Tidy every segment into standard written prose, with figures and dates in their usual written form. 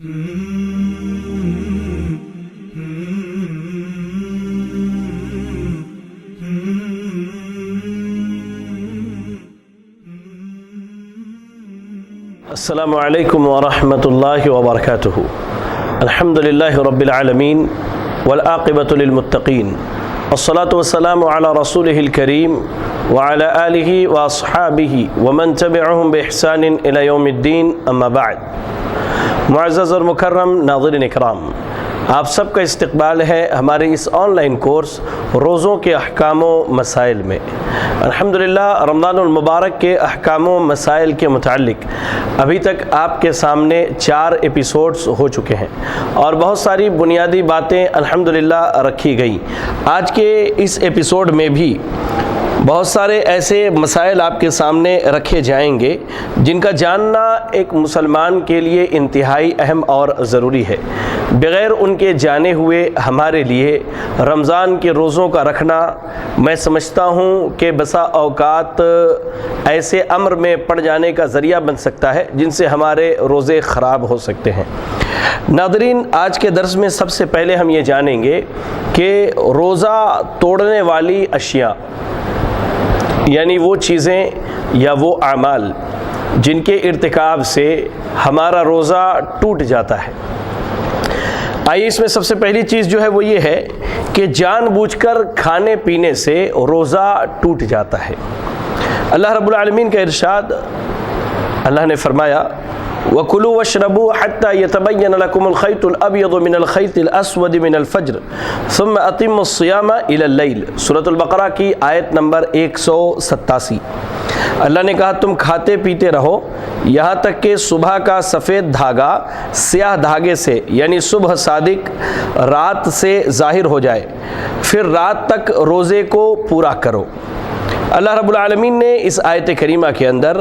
السلام علیکم ورحمۃ اللہ وبرکاتہ۔ الحمد للہ رب العالمین والعاقبۃ للمتقین، والصلاة والسلام علی رسولہ الکریم وعلی آلہ واصحابہ ومن تبعہم بإحسان الی یوم الدین، اما بعد۔ معزز اور مکرم ناظرین اکرام، آپ سب کا استقبال ہے ہمارے اس آن لائن کورس روزوں کے احکام و مسائل میں۔ الحمدللہ رمضان المبارک کے احکام و مسائل کے متعلق ابھی تک آپ کے سامنے 4 ایپیسوڈز ہو چکے ہیں اور بہت ساری بنیادی باتیں الحمدللہ رکھی گئی۔ آج کے اس ایپیسوڈ میں بھی بہت سارے ایسے مسائل آپ کے سامنے رکھے جائیں گے جن کا جاننا ایک مسلمان کے لیے انتہائی اہم اور ضروری ہے۔ بغیر ان کے جانے ہوئے ہمارے لیے رمضان کے روزوں کا رکھنا، میں سمجھتا ہوں کہ بسا اوقات ایسے امر میں پڑ جانے کا ذریعہ بن سکتا ہے جن سے ہمارے روزے خراب ہو سکتے ہیں۔ ناظرین، آج کے درس میں سب سے پہلے ہم یہ جانیں گے کہ روزہ توڑنے والی اشیاء، یعنی وہ چیزیں یا وہ اعمال جن کے ارتکاب سے ہمارا روزہ ٹوٹ جاتا ہے۔ آئیے اس میں سب سے پہلی چیز جو ہے وہ یہ ہے کہ جان بوجھ کر کھانے پینے سے روزہ ٹوٹ جاتا ہے۔ اللہ رب العالمین کا ارشاد، اللہ نے فرمایا وَكُلُوا وَاشْرَبُوا حَتَّى يَتَبَيَّنَ لَكُمُ الْخَيْطُ الْأَبْيَضُ مِنَ الْخَيْطِ الْأَسْوَدِ مِنَ الْفَجْرِ ثُمَّ أَتِمُّوا الصِّيَامَ إِلَى اللَّيْلِ۔ سورۃ البقرہ کی آیت نمبر 187۔ اللہ نے کہا تم کھاتے پیتے رہو یہاں تک کہ صبح کا سفید دھاگا سیاہ دھاگے سے یعنی صبح صادق رات سے ظاہر ہو جائے، پھر رات تک روزے کو پورا کرو۔ اللہ رب العالمین نے اس آیت کریمہ کے اندر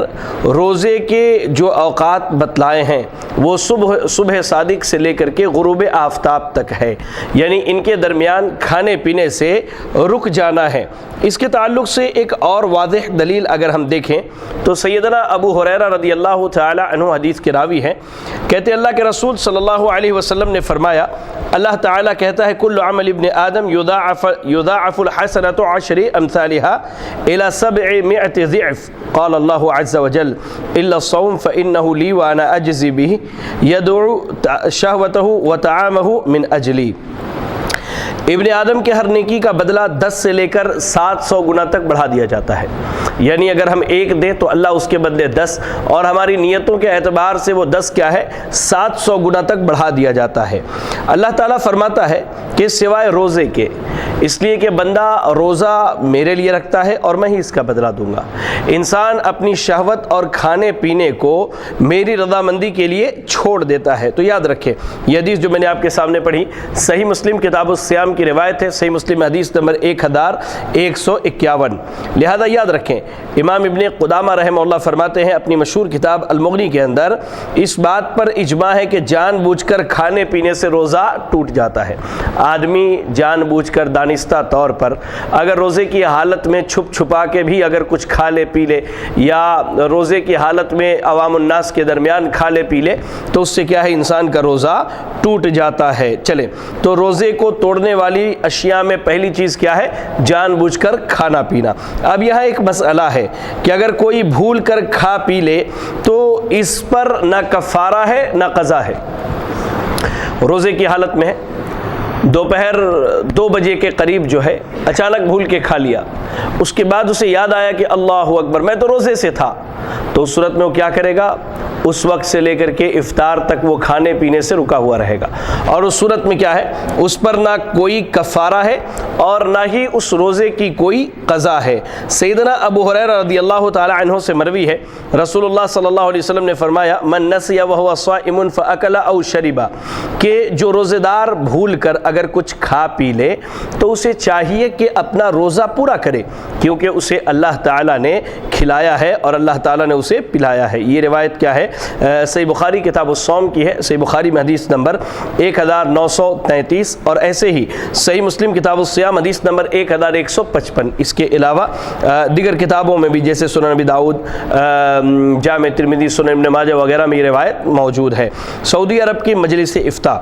روزے کے جو اوقات بتلائے ہیں وہ صبح صادق سے لے کر کے غروب آفتاب تک ہے، یعنی ان کے درمیان کھانے پینے سے رک جانا ہے۔ اس کے تعلق سے ایک اور واضح دلیل اگر ہم دیکھیں تو سیدنا ابو ہریرہ رضی اللہ تعالی عنہ حدیث کے راوی ہیں، کہتے اللہ کے رسول صلی اللہ علیہ وسلم نے فرمایا، اللہ تعالیٰ کہتا ہے کل عمل ابن آدم یضاعف الحسنۃ عشر امثالها الى 700 ضعف، قال اللہ عز وجل الا الصوم فانه لی وانا اجزی به یدعو شہوته وطعامه من اجلی۔ ابن آدم کے ہر نیکی کا بدلہ 10 سے لے کر 700 گنا تک بڑھا دیا جاتا ہے، یعنی اگر ہم 1 دیں تو اللہ اس کے بدلے 10، اور ہماری نیتوں کے اعتبار سے وہ 10 کیا ہے 700 گنا تک بڑھا دیا جاتا ہے۔ اللہ تعالیٰ فرماتا ہے کہ سوائے روزے کے، اس لیے کہ بندہ روزہ میرے لیے رکھتا ہے اور میں ہی اس کا بدلہ دوں گا۔ انسان اپنی شہوت اور کھانے پینے کو میری رضامندی کے لیے چھوڑ دیتا ہے۔ تو یاد رکھیں یہ حدیث جو میں نے آپ کے سامنے پڑھی صحیح مسلم کتاب الصیام کی روایت ہے، صحیح مسلم حدیث نمبر 1151۔ لہذا یاد رکھیں امام ابن قدامہ رحمہ اللہ فرماتے ہیں اپنی مشہور کتاب المغنی کے اندر، اس بات پر اجماع ہے کہ جان بوجھ کر کھانے پینے سے روزہ ٹوٹ جاتا ہے۔ آدمی جان بوجھ کر دانستہ طور پر اگر روزے کی حالت میں چھپ چھپا کے بھی اگر کچھ کھا لے پی لے، یا روزے کی حالت میں عوام الناس کے درمیان کھا لے پی لے، تو اس سے کیا ہے انسان کا روزہ ٹوٹ جاتا ہے۔ چلے تو روزے کو توڑنے والی اشیاء میں پہلی چیز کیا ہے؟ جان بوجھ کر کھانا پینا۔ اب یہاں ایک مسئلہ ہے کہ اگر کوئی بھول کر کھا پی لے تو اس پر نہ کفارہ ہے نہ قضا ہے۔ روزے کی حالت میں ہے، دوپہر 2 بجے کے قریب جو ہے اچانک بھول کے کھا لیا، اس کے بعد اسے یاد آیا کہ اللہ اکبر میں تو روزے سے تھا، تو اس صورت میں وہ کیا کرے گا؟ اس وقت سے لے کر کے افطار تک وہ کھانے پینے سے رکا ہوا رہے گا، اور اس صورت میں کیا ہے اس پر نہ کوئی کفارہ ہے اور نہ ہی اس روزے کی کوئی قضا ہے۔ سیدنا ابو ہریرہ رضی اللہ تعالی عنہ سے مروی ہے رسول اللہ صلی اللہ علیہ وسلم نے فرمایا من نسی وهو صائم فاکل او شرب، کہ جو روزے دار بھول کر اگر کچھ کھا پی لے تو اسے چاہیے کہ اپنا روزہ پورا کرے، کیونکہ اسے اللہ تعالیٰ نے کھلایا ہے اور اللہ تعالیٰ نے اسے پلایا ہے۔ یہ روایت کیا ہے؟ صحیح بخاری کتاب الصوم کی ہے، صحیح بخاری میں حدیث نمبر 1933، اور ایسے ہی صحیح مسلم کتاب الصیام حدیث نمبر 1155۔ اس کے علاوہ دیگر کتابوں میں بھی جیسے سنن نبی داؤد، جامع ترمذی، سنن ابن ماجہ وغیرہ میں یہ روایت موجود ہے۔ سعودی عرب کی مجلس افتاء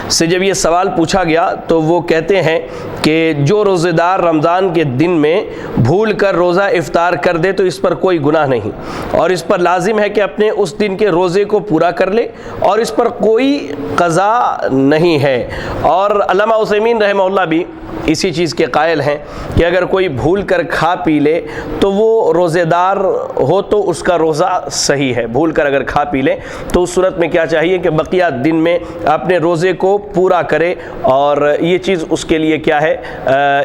سے جب یہ سوال پوچھا گیا تو وہ کہتے ہیں کہ جو روزے دار رمضان کے دن میں بھول کر روزہ افطار کر دے تو اس پر کوئی گناہ نہیں، اور اس پر لازم ہے کہ اپنے اس دن کے روزے کو پورا کر لے، اور اس پر کوئی قضا نہیں ہے۔ اور علامہ عثیمین رحمہ اللہ بھی اسی چیز کے قائل ہیں کہ اگر کوئی بھول کر کھا پی لے تو وہ روزے دار ہو تو اس کا روزہ صحیح ہے۔ بھول کر اگر کھا پی لے تو اس صورت میں کیا چاہیے کہ بقیہ دن میں اپنے روزے کو پورا کرے، اور یہ چیز اس کے لیے کیا ہے،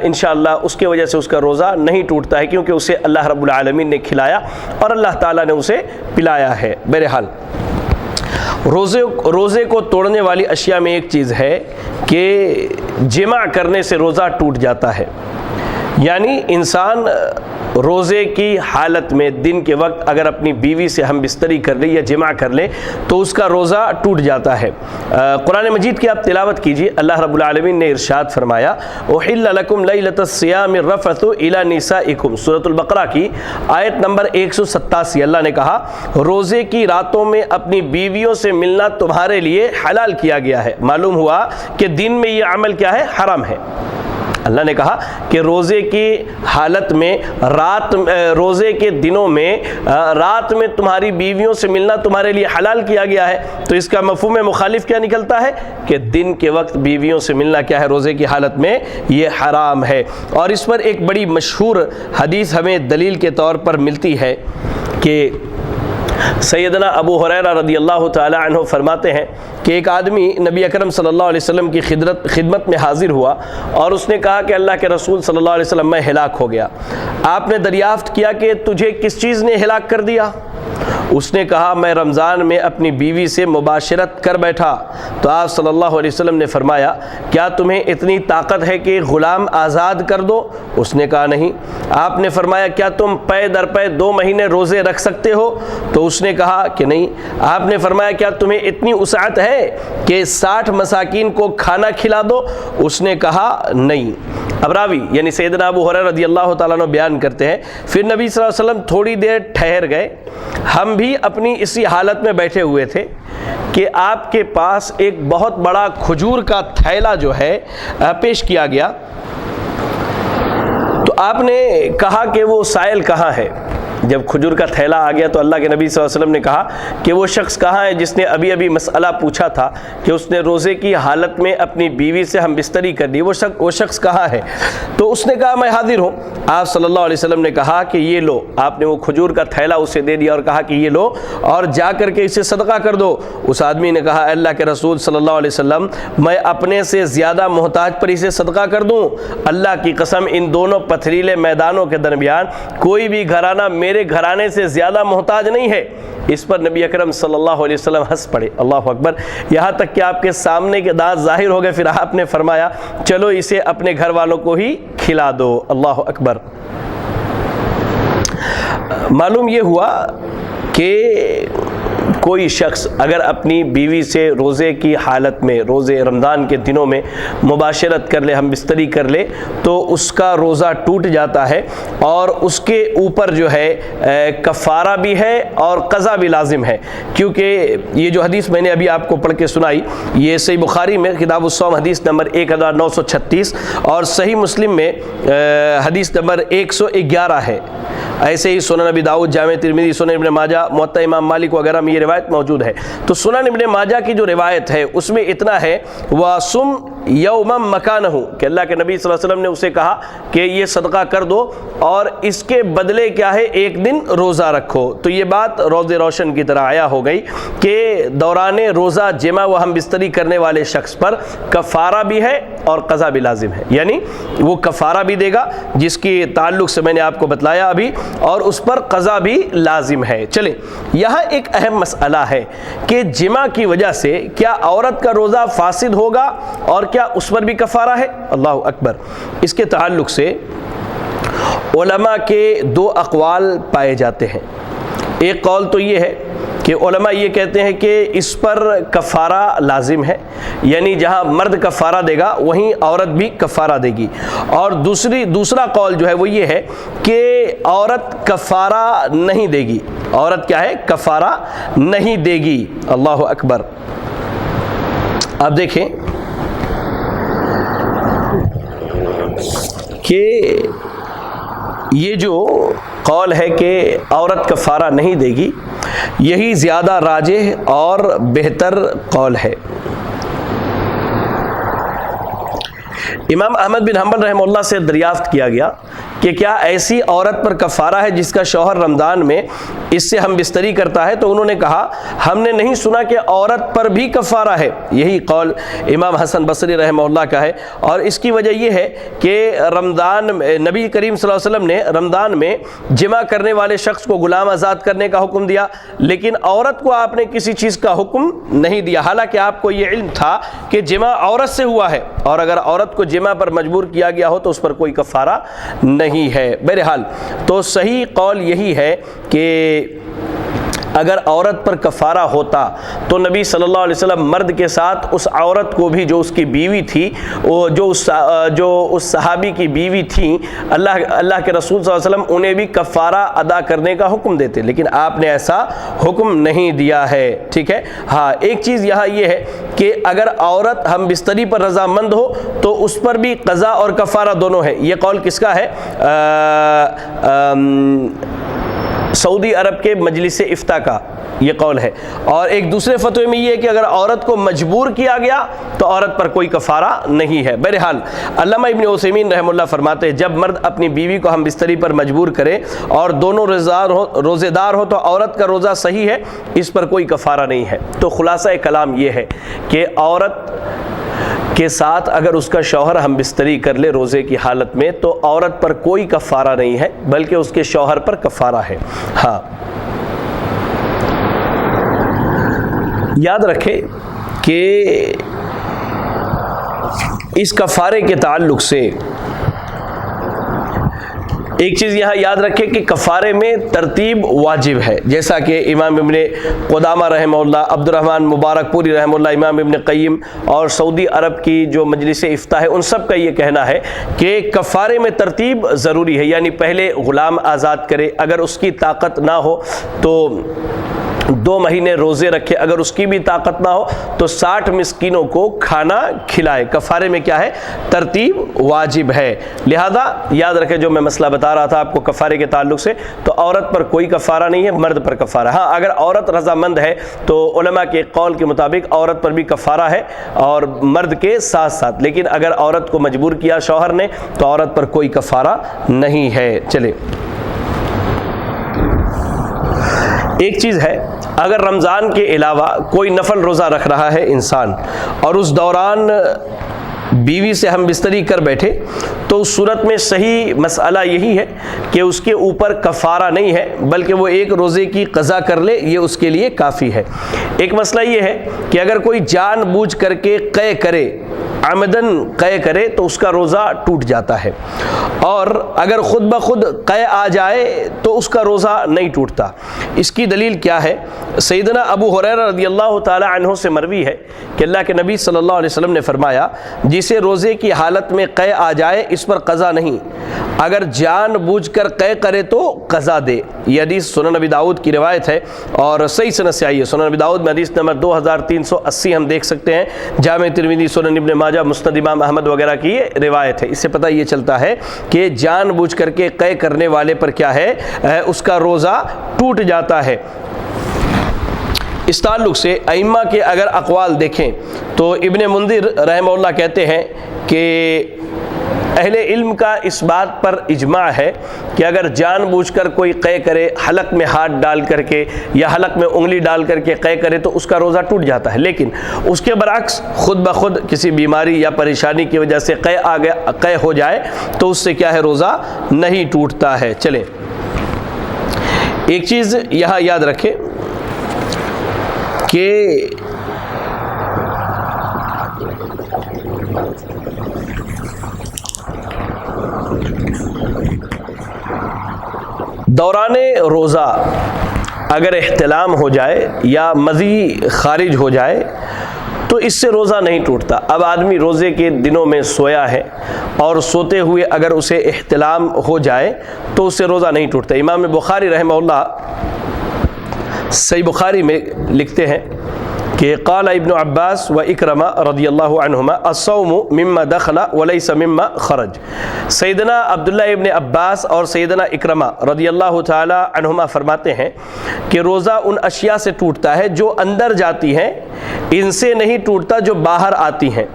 انشاءاللہ اس کے وجہ سے اس کا روزہ نہیں ٹوٹتا ہے، کیونکہ اسے اللہ رب العالمین نے کھلایا اور اللہ تعالیٰ نے اسے پلایا ہے۔ بہرحال روزے کو توڑنے والی اشیاء میں ایک چیز ہے کہ جمع کرنے سے روزہ ٹوٹ جاتا ہے، یعنی انسان روزے کی حالت میں دن کے وقت اگر اپنی بیوی سے ہم بستری کر لے یا جمع کر لے تو اس کا روزہ ٹوٹ جاتا ہے۔ قرآن مجید کی آپ تلاوت کیجئے، اللہ رب العالمین نے ارشاد فرمایا احل لکم لیلۃ الصیام الرفث الی نسائکم، سورۃ البقرہ کی آیت نمبر 187۔ اللہ نے کہا روزے کی راتوں میں اپنی بیویوں سے ملنا تمہارے لیے حلال کیا گیا ہے۔ معلوم ہوا کہ دن میں یہ عمل کیا ہے، حرام ہے۔ اللہ نے کہا کہ روزے کی حالت میں روزے کے دنوں میں رات میں تمہاری بیویوں سے ملنا تمہارے لیے حلال کیا گیا ہے، تو اس کا مفہوم مخالف کیا نکلتا ہے کہ دن کے وقت بیویوں سے ملنا کیا ہے، روزے کی حالت میں یہ حرام ہے۔ اور اس پر ایک بڑی مشہور حدیث ہمیں دلیل کے طور پر ملتی ہے کہ سیدنا ابو ہریرہ رضی اللہ تعالی عنہ فرماتے ہیں کہ ایک آدمی نبی اکرم صلی اللہ علیہ وسلم کی خدمت میں حاضر ہوا اور اس نے کہا کہ اللہ کے رسول صلی اللہ علیہ وسلم میں ہلاک ہو گیا۔ آپ نے دریافت کیا کہ تجھے کس چیز نے ہلاک کر دیا؟ اس نے کہا میں رمضان میں اپنی بیوی سے مباشرت کر بیٹھا۔ تو آپ صلی اللہ علیہ وسلم نے فرمایا کیا تمہیں اتنی طاقت ہے کہ غلام آزاد کر دو؟ اس نے کہا نہیں۔ آپ نے فرمایا کیا تم پے در پے 2 مہینے روزے رکھ سکتے ہو؟ تو اس نے کہا کہ نہیں۔ آپ نے فرمایا کیا تمہیں اتنی وسعت ہے کہ 60 مساکین کو کھانا کھلا دو؟ اس نے کہا نہیں۔ اب راوی یعنی سیدنا ابو ہریرہ رضی اللہ تعالیٰ عنہ بیان کرتے ہیں پھر نبی صلی اللہ علیہ وسلم تھوڑی دیر ٹھہر گئے، ہم بھی اپنی اسی حالت میں بیٹھے ہوئے تھے کہ آپ کے پاس ایک بہت بڑا کھجور کا تھیلا جو ہے پیش کیا گیا۔ تو آپ نے کہا کہ وہ سائل کہاں ہے؟ جب کھجور کا تھیلا آ گیا تو اللہ کے نبی صلی اللہ علیہ وسلم نے کہا کہ وہ شخص کہاں ہے جس نے ابھی مسئلہ پوچھا تھا کہ اس نے روزے کی حالت میں اپنی بیوی سے ہم بستری کر دی، وہ شخص کہاں ہے؟ تو اس نے کہا میں حاضر ہوں۔ آپ صلی اللہ علیہ وسلم نے کہا کہ یہ لو، آپ نے وہ کھجور کا تھیلا اسے دے دیا اور کہا کہ یہ لو اور جا کر کے اسے صدقہ کر دو۔ اس آدمی نے کہا اللہ کے رسول صلی اللہ علیہ وسلم میں اپنے سے زیادہ محتاج پر اسے صدقہ کر دوں؟ اللہ کی قسم ان دونوں پتھریلے میدانوں کے درمیان کوئی بھی گھرانہ میرے گھرانے سے زیادہ محتاج نہیں ہے۔ اس پر نبی اکرم صلی اللہ علیہ وسلم ہنس پڑے، اللہ اکبر، یہاں تک کہ آپ کے سامنے کے دانت ظاہر ہو گئے۔ پھر آپ نے فرمایا چلو اسے اپنے گھر والوں کو ہی کھلا دو، اللہ اکبر۔ معلوم یہ ہوا کہ کوئی شخص اگر اپنی بیوی سے روزے کی حالت میں، روزے رمضان کے دنوں میں مباشرت کر لے، ہم بستری کر لے، تو اس کا روزہ ٹوٹ جاتا ہے اور اس کے اوپر جو ہے کفارہ بھی ہے اور قضا بھی لازم ہے، کیونکہ یہ جو حدیث میں نے ابھی آپ کو پڑھ کے سنائی یہ صحیح بخاری میں کتاب الصوم حدیث نمبر 1936 اور صحیح مسلم میں حدیث نمبر 111 ہے۔ ایسے ہی سنن ابی داؤد، جامع ترمذی، سنن ابن ماجہ، موطا امام مالک وغیرہ میں یہ روایت موجود ہے۔ تو سنن ابن ماجہ کی جو روایت ہے اس میں اتنا ہے وَصُمْ یوما مکانہ، کہ اللہ کے نبی صلی اللہ علیہ وسلم نے اسے کہا کہ یہ صدقہ کر دو اور اس کے بدلے کیا ہے، ایک دن روزہ رکھو۔ تو یہ بات روز روشن کی طرح آیا ہو گئی کہ دوران روزہ جمع و ہم بستری کرنے والے شخص پر کفارہ بھی ہے اور قضا بھی لازم ہے، یعنی وہ کفارہ بھی دے گا جس کی تعلق سے میں نے آپ کو بتلایا ابھی، اور اس پر قضا بھی لازم ہے۔ چلیں یہاں ایک اہم مسئلہ ہے کہ جمع کی وجہ سے کیا عورت کا روزہ فاسد ہوگا اور کیا اس پر بھی کفارہ ہے؟ اللہ اکبر۔ اس کے تعلق سے علماء کے 2 اقوال پائے جاتے ہیں۔ ایک قول تو یہ ہے کہ علماء یہ کہتے ہیں کہ اس پر کفارہ لازم ہے، یعنی جہاں مرد کفارہ دے گا وہیں عورت بھی کفارہ دے گی. اور دوسرا قول جو ہے وہ یہ ہے کہ عورت کفارہ نہیں دے گی. عورت کیا ہے؟ کفارہ نہیں دے گی. اللہ اکبر. اب دیکھیں کہ یہ جو قول ہے کہ عورت کفارہ نہیں دے گی، یہی زیادہ راجح اور بہتر قول ہے. امام احمد بن حنبل رحمہ اللہ سے دریافت کیا گیا کہ کیا ایسی عورت پر کفارہ ہے جس کا شوہر رمضان میں اس سے ہم بستری کرتا ہے؟ تو انہوں نے کہا ہم نے نہیں سنا کہ عورت پر بھی کفارہ ہے. یہی قول امام حسن بصری رحمہ اللہ کا ہے. اور اس کی وجہ یہ ہے کہ رمضان نبی کریم صلی اللہ علیہ وسلم نے رمضان میں جمع کرنے والے شخص کو غلام آزاد کرنے کا حکم دیا، لیکن عورت کو آپ نے کسی چیز کا حکم نہیں دیا، حالانکہ آپ کو یہ علم تھا کہ جمع عورت سے ہوا ہے، اور اگر عورت کو جمع پر مجبور کیا گیا ہو تو اس پر کوئی کفارہ نہیں ہے. بہرحال تو صحیح قول یہی ہے کہ اگر عورت پر کفارہ ہوتا تو نبی صلی اللہ علیہ وسلم مرد کے ساتھ اس عورت کو بھی جو اس کی بیوی تھی، وہ جو اس صحابی کی بیوی تھی، اللہ کے رسول صلی اللہ علیہ وسلم انہیں بھی کفارہ ادا کرنے کا حکم دیتے، لیکن آپ نے ایسا حکم نہیں دیا ہے. ٹھیک ہے. ہاں ایک چیز یہاں یہ ہے کہ اگر عورت ہم بستری پر رضامند ہو تو اس پر بھی قضا اور کفارہ دونوں ہے. یہ قول کس کا ہے؟ سعودی عرب کے مجلس افتاء کا یہ قول ہے. اور ایک دوسرے فتوے میں یہ ہے کہ اگر عورت کو مجبور کیا گیا تو عورت پر کوئی کفارہ نہیں ہے. بہرحال علامہ ابن عثیمین رحمہ اللہ فرماتے ہیں جب مرد اپنی بیوی کو ہم بستری پر مجبور کرے اور دونوں روزے دار ہو تو عورت کا روزہ صحیح ہے، اس پر کوئی کفارہ نہیں ہے. تو خلاصہ کلام یہ ہے کہ عورت کے ساتھ اگر اس کا شوہر ہم بستری کر لے روزے کی حالت میں تو عورت پر کوئی کفارہ نہیں ہے، بلکہ اس کے شوہر پر کفارہ ہے. ہاں یاد رکھے کہ اس کفارے کے تعلق سے ایک چیز یہاں یاد رکھے کہ کفارے میں ترتیب واجب ہے، جیسا کہ امام ابن قدامہ رحمہ اللہ، عبد الرحمن مبارک پوری رحمہ اللہ، امام ابن قیم اور سعودی عرب کی جو مجلس افتاء ہے ان سب کا یہ کہنا ہے کہ کفارے میں ترتیب ضروری ہے. یعنی پہلے غلام آزاد کرے، اگر اس کی طاقت نہ ہو تو 2 مہینے روزے رکھے، اگر اس کی بھی طاقت نہ ہو تو 60 مسکینوں کو کھانا کھلائے. کفارے میں کیا ہے؟ ترتیب واجب ہے. لہذا یاد رکھے جو میں مسئلہ بتا رہا تھا آپ کو کفارے کے تعلق سے، تو عورت پر کوئی کفارہ نہیں ہے، مرد پر کفارہ. ہاں اگر عورت رضامند ہے تو علماء کے قول کے مطابق عورت پر بھی کفارہ ہے اور مرد کے ساتھ ساتھ، لیکن اگر عورت کو مجبور کیا شوہر نے تو عورت پر کوئی کفارہ نہیں ہے. چلے ایک چیز ہے، اگر رمضان کے علاوہ کوئی نفل روزہ رکھ رہا ہے انسان اور اس دوران بیوی سے ہم بستری کر بیٹھے تو اس صورت میں صحیح مسئلہ یہی ہے کہ اس کے اوپر کفارہ نہیں ہے، بلکہ وہ ایک روزے کی قضا کر لے، یہ اس کے لیے کافی ہے. ایک مسئلہ یہ ہے کہ اگر کوئی جان بوجھ کر کے قے کرے، عمدن قے کرے تو اس کا روزہ ٹوٹ جاتا ہے، اور اگر خود بخود قے آ جائے تو اس کا روزہ نہیں ٹوٹتا. اس کی دلیل کیا ہے؟ سیدنا ابو ہریرہ رضی اللہ تعالی عنہ سے مروی ہے کہ اللہ کے نبی صلی اللہ علیہ وسلم نے فرمایا جسے روزے کی حالت میں قے آ جائے اس پر قضا نہیں، اگر جان بوجھ کر قے کرے تو قضا دے. یہ حدیث سنن نبی داؤد کی روایت ہے اور صحیح سند سے آئی ہے. سنن نبی داؤد میں حدیث نمبر 2380 ہم دیکھ سکتے ہیں. جامع ترمذی، سنن ابن ماجہ، مسند امام احمد وغیرہ کی یہ روایت ہے. اس سے پتہ یہ چلتا ہے کہ جان بوجھ کر کے قے کرنے والے پر کیا ہے؟ اس کا روزہ ٹوٹ جاتا ہے. اس تعلق سے ائمہ کے اگر اقوال دیکھیں تو ابن منذر رحمہ اللہ کہتے ہیں کہ اہل علم کا اس بات پر اجماع ہے کہ اگر جان بوجھ کر کوئی قے کرے، حلق میں ہاتھ ڈال کر کے یا حلق میں انگلی ڈال کر کے قے کرے تو اس کا روزہ ٹوٹ جاتا ہے، لیکن اس کے برعکس خود بخود کسی بیماری یا پریشانی کی وجہ سے قے ہو جائے تو اس سے کیا ہے؟ روزہ نہیں ٹوٹتا ہے. چلیں ایک چیز یہاں یاد رکھیں کہ دوران روزہ اگر احتلام ہو جائے یا مزی خارج ہو جائے تو اس سے روزہ نہیں ٹوٹتا۔ اب آدمی روزے کے دنوں میں سویا ہے اور سوتے ہوئے اگر اسے احتلام ہو جائے تو اس سے روزہ نہیں ٹوٹتا۔ امام بخاری رحمہ اللہ صحیح بخاری میں لکھتے ہیں کہ قال ابن عباس و اکرمہ رضی اللہ عنہما الصوم مما دخل وليس مما خرج۔ سیدنا عبداللہ ابن عباس اور سیدنا اکرمہ رضی اللہ تعالی عنہما فرماتے ہیں کہ روزہ ان اشیاء سے ٹوٹتا ہے جو اندر جاتی ہیں، ان سے نہیں ٹوٹتا جو باہر آتی ہیں۔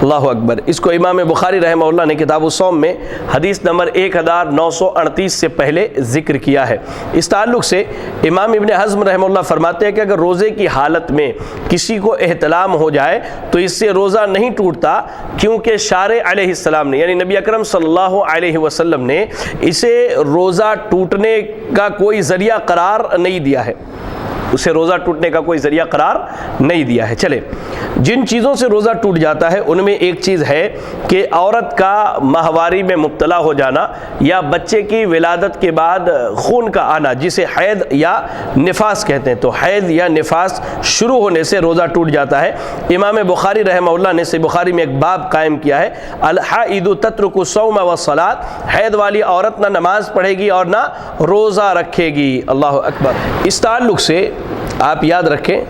اللہ اکبر۔ اس کو امام بخاری رحمہ اللہ نے کتاب الصوم میں حدیث نمبر 1938 سے پہلے ذکر کیا ہے۔ اس تعلق سے امام ابن حزم رحمہ اللہ فرماتے ہیں کہ اگر روزے کی حالت میں کسی کو احتلام ہو جائے تو اس سے روزہ نہیں ٹوٹتا، کیونکہ شارع علیہ السلام نے یعنی نبی اکرم صلی اللہ علیہ وسلم نے اسے روزہ ٹوٹنے کا کوئی ذریعہ قرار نہیں دیا ہے، اسے روزہ ٹوٹنے کا کوئی ذریعہ قرار نہیں دیا ہے۔ چلے، جن چیزوں سے روزہ ٹوٹ جاتا ہے ان میں ایک چیز ہے کہ عورت کا ماہواری میں مبتلا ہو جانا یا بچے کی ولادت کے بعد خون کا آنا، جسے حیض یا نفاس کہتے ہیں۔ تو حیض یا نفاس شروع ہونے سے روزہ ٹوٹ جاتا ہے۔ امام بخاری رحمہ اللہ نے صحیح بخاری میں ایک باب قائم کیا ہے، الحائض تترک الصوم والصلاۃ، حیض والی عورت نہ نماز پڑھے گی اور نہ روزہ رکھے گی۔ اللہ اکبر۔ اس تعلق سے آپ یاد رکھیں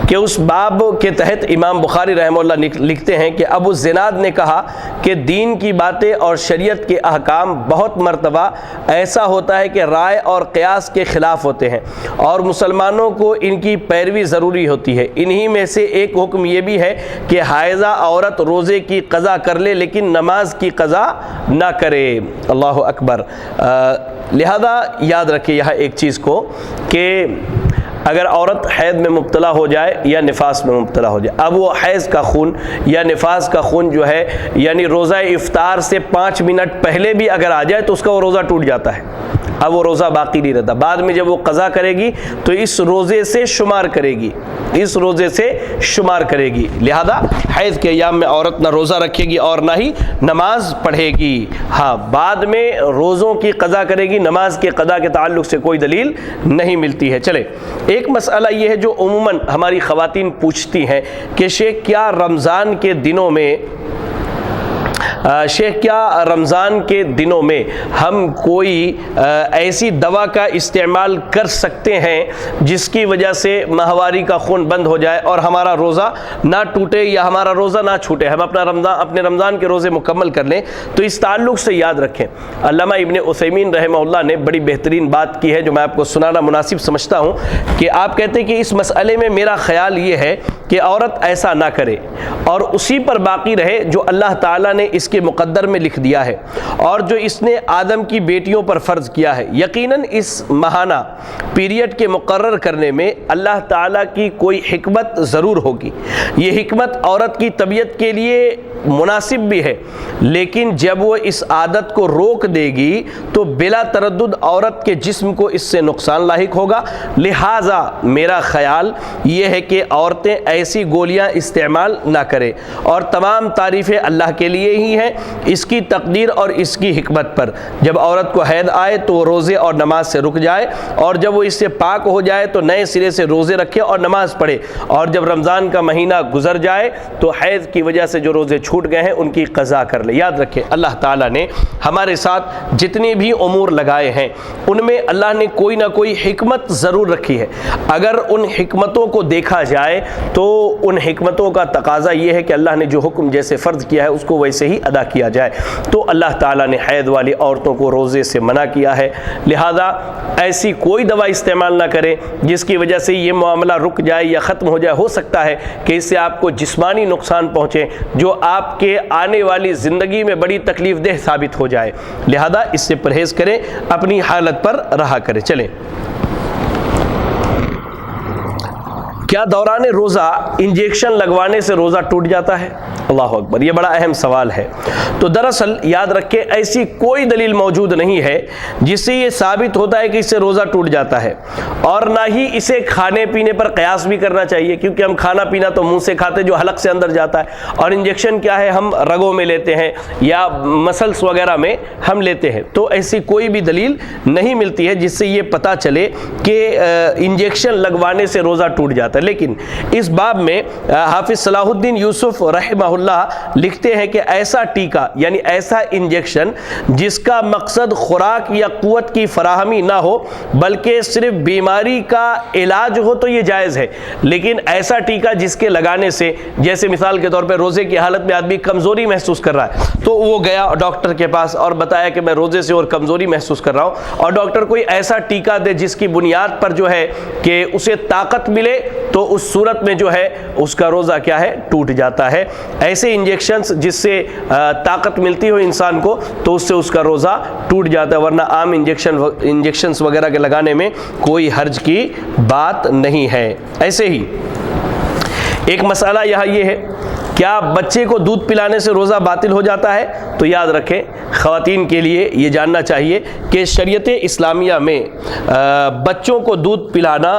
کہ اس باب کے تحت امام بخاری رحمہ اللہ لکھتے ہیں کہ ابو الزناد نے کہا کہ دین کی باتیں اور شریعت کے احکام بہت مرتبہ ایسا ہوتا ہے کہ رائے اور قیاس کے خلاف ہوتے ہیں اور مسلمانوں کو ان کی پیروی ضروری ہوتی ہے۔ انہی میں سے ایک حکم یہ بھی ہے کہ حائضہ عورت روزے کی قضا کر لے لیکن نماز کی قضا نہ کرے۔ اللہ اکبر۔ لہذا یاد رکھیں یہاں ایک چیز کو کہ اگر عورت حیض میں مبتلا ہو جائے یا نفاس میں مبتلا ہو جائے، اب وہ حیض کا خون یا نفاس کا خون جو ہے یعنی روزہ افطار سے 5 منٹ پہلے بھی اگر آ جائے تو اس کا وہ روزہ ٹوٹ جاتا ہے، اب وہ روزہ باقی نہیں رہتا۔ بعد میں جب وہ قضا کرے گی تو اس روزے سے شمار کرے گی، اس روزے سے شمار کرے گی۔ لہذا حیض کے ایام میں عورت نہ روزہ رکھے گی اور نہ ہی نماز پڑھے گی۔ ہاں، بعد میں روزوں کی قضا کرے گی، نماز کے قضا کے تعلق سے کوئی دلیل نہیں ملتی ہے۔ چلے، ایک مسئلہ یہ ہے جو عموماً ہماری خواتین پوچھتی ہیں کہ شیخ کیا رمضان کے دنوں میں ہم کوئی ایسی دوا کا استعمال کر سکتے ہیں جس کی وجہ سے ماہواری کا خون بند ہو جائے اور ہمارا روزہ نہ ٹوٹے یا ہمارا روزہ نہ چھوٹے، ہم اپنے رمضان کے روزے مکمل کر لیں؟ تو اس تعلق سے یاد رکھیں، علامہ ابن عثیمین رحمہ اللہ نے بڑی بہترین بات کی ہے جو میں آپ کو سنانا مناسب سمجھتا ہوں کہ آپ کہتے ہیں کہ اس مسئلے میں میرا خیال یہ ہے کہ عورت ایسا نہ کرے اور اسی پر باقی رہے جو اللہ تعالیٰ نے اس کے مقدر میں لکھ دیا ہے اور جو اس نے آدم کی بیٹیوں پر فرض کیا ہے۔ یقیناً اس ماہانہ پیریڈ کے مقرر کرنے میں اللہ تعالیٰ کی کوئی حکمت ضرور ہوگی۔ یہ حکمت عورت کی طبیعت کے لیے مناسب بھی ہے، لیکن جب وہ اس عادت کو روک دے گی تو بلا تردد عورت کے جسم کو اس سے نقصان لاحق ہوگا۔ لہٰذا میرا خیال یہ ہے کہ عورتیں ایسی گولیاں استعمال نہ کریں، اور تمام تعریفیں اللہ کے لیے ہی ہیں، اس کی تقدیر اور اس کی حکمت پر۔ جب عورت کو حیض آئے تو وہ روزے اور نماز سے رک جائے، اور جب وہ اس سے پاک ہو جائے تو نئے سرے سے روزے رکھے اور نماز پڑھے، اور جب رمضان کا مہینہ گزر جائے تو حیض کی وجہ سے جو روزے چھوٹ گئے ہیں ان کی قضا کر لے۔ یاد رکھیں، اللہ تعالیٰ نے ہمارے ساتھ جتنے بھی امور لگائے ہیں ان میں اللہ نے کوئی نہ کوئی حکمت ضرور رکھی ہے۔ اگر ان حکمتوں کو دیکھا جائے تو ان حکمتوں کا تقاضا یہ ہے کہ اللہ نے جو حکم جیسے فرض کیا ہے اس کو ویسے ہی ادا کیا جائے۔ تو اللہ تعالیٰ نے حیض والی عورتوں کو روزے سے منع کیا ہے، لہذا ایسی کوئی دوا استعمال نہ کریں جس کی وجہ سے یہ معاملہ رک جائے یا ختم ہو جائے۔ ہو سکتا ہے کہ اس سے آپ کو جسمانی نقصان پہنچے جو آپ کے آنے والی زندگی میں بڑی تکلیف دہ ثابت ہو جائے، لہذا اس سے پرہیز کریں، اپنی حالت پر رہا کریں۔ چلیں، کیا کیا دوران روزہ انجیکشن لگوانے سے روزہ ٹوٹ جاتا ہے؟ اللہ اکبر، یہ بڑا اہم سوال ہے۔ تو دراصل یاد رکھیں ایسی کوئی دلیل موجود نہیں ہے جس سے یہ ثابت ہوتا ہے کہ اس سے روزہ ٹوٹ جاتا ہے، اور نہ ہی اسے کھانے پینے پر قیاس بھی کرنا چاہیے، کیونکہ ہم کھانا پینا تو منہ سے کھاتے جو حلق سے اندر جاتا ہے، اور انجیکشن کیا ہے ہم رگوں میں لیتے ہیں یا مسلس وغیرہ میں ہم لیتے ہیں۔ تو ایسی کوئی بھی دلیل نہیں ملتی ہے جس سے یہ پتہ چلے کہ انجیکشن لگوانے سے روزہ ٹوٹ جاتا ہے۔ لیکن اس باب میں حافظ صلاح الدین یوسف رحمہ اللہ لکھتے ہیں کہ ایسا ٹیکہ یعنی ایسا انجیکشن جس کا مقصد خوراک یا قوت کی فراہمی نہ ہو بلکہ صرف بیماری کا علاج ہو تو یہ جائز ہے، لیکن ایسا ٹیکہ جس کے لگانے سے جیسے مثال کے طور پہ روزے کی حالت میں آدمی کمزوری محسوس کر رہا ہے تو وہ گیا ڈاکٹر کے پاس اور بتایا کہ میں روزے سے اور کمزوری محسوس کر رہا ہوں، اور ڈاکٹر کوئی ایسا ٹیکہ دے جس کی بنیاد پر جو ہے کہ اسے طاقت ملے، تو اس صورت میں جو ہے اس کا روزہ کیا ہے ٹوٹ جاتا ہے۔ ایسے انجیکشنز جس سے طاقت ملتی ہو انسان کو تو اس سے اس کا روزہ ٹوٹ جاتا ہے، ورنہ عام انجیکشنز وغیرہ کے لگانے میں کوئی حرج کی بات نہیں ہے۔ ایسے ہی ایک مسئلہ یہاں یہ ہے، کیا بچے کو دودھ پلانے سے روزہ باطل ہو جاتا ہے؟ تو یاد رکھیں خواتین کے لیے یہ جاننا چاہیے کہ شریعت اسلامیہ میں بچوں کو دودھ پلانا